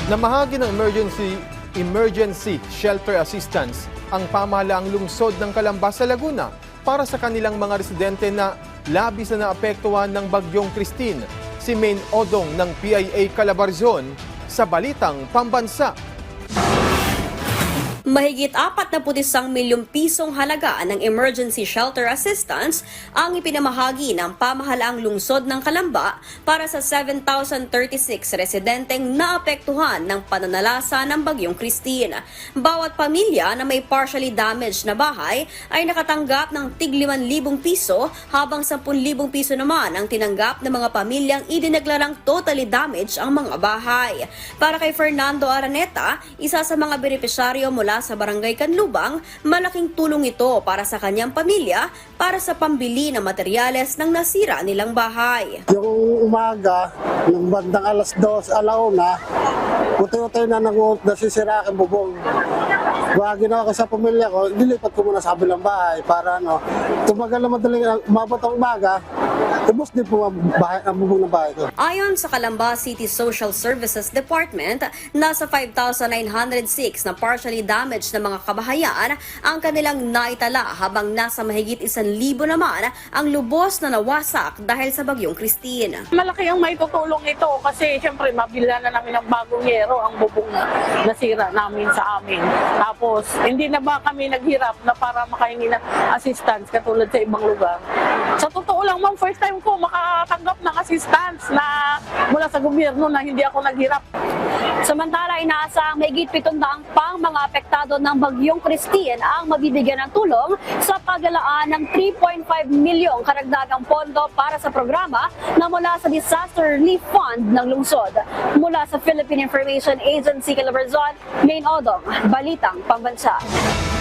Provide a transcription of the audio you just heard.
Namahagi ng emergency shelter assistance ang pamahalaang lungsod ng Calamba sa Laguna para sa kanilang mga residente na labis na naapektuhan ng bagyong Christine. Si Maine Odong ng PIA Calabarzon sa Balitang Pambansa. Mahigit 41 milyong pisong halaga ng emergency shelter assistance ang ipinamahagi ng pamahalaang lungsod ng Calamba para sa 7,036 residenteng naapektuhan ng pananalasa ng bagyong Christine. Bawat pamilya na may partially damaged na bahay ay nakatanggap ng tig 5,000 piso habang 10,000 piso naman ang tinanggap ng mga pamilyang idineklarang totally damaged ang mga bahay. Para kay Fernando Araneta, isa sa mga benepisyaryo mula sa Barangay Canlubang, malaking tulong ito para sa kanyang pamilya para sa pambili ng materyales ng nasira nilang bahay. Yung umaga, ng bandang alas 2, alauna, utay-utay na nasisira ang bubong. Kaya ginawa ko sa pamilya ko, dilipat ko muna sa kabilang bahay para tumagal na madaling umabot ang umaga, ubos din po ang bubong ng bahay ko. Ayon sa Calamba City Social Services Department, nasa 5,906 na partially damaged na mga kabahayan ang kanilang naitala habang nasa mahigit 1,000 naman ang lubos na nawasak dahil sa bagyong Christine. Malaki ang maitutulong ito kasi siyempre mabila na namin ng bagong yero ang bubong na nasira namin sa amin. Tapos hindi na ba kami naghirap na para makahingi ng assistance katulad sa ibang lugar. Sa totoo lang ma'am, first time ko makatanggap ng assistance na mula sa gobyerno na hindi ako naghirap. Samantala, inaasang mahigit 700 pang mga apektado ng bagyong Christine ang mabibigyan ng tulong sa paglalaan ng 3.5 milyong karagdagang pondo para sa programa na mula sa Disaster Relief Fund ng lungsod. Mula sa Philippine Information Agency Calabarzon, Maine Odong, Balitang Pambansa.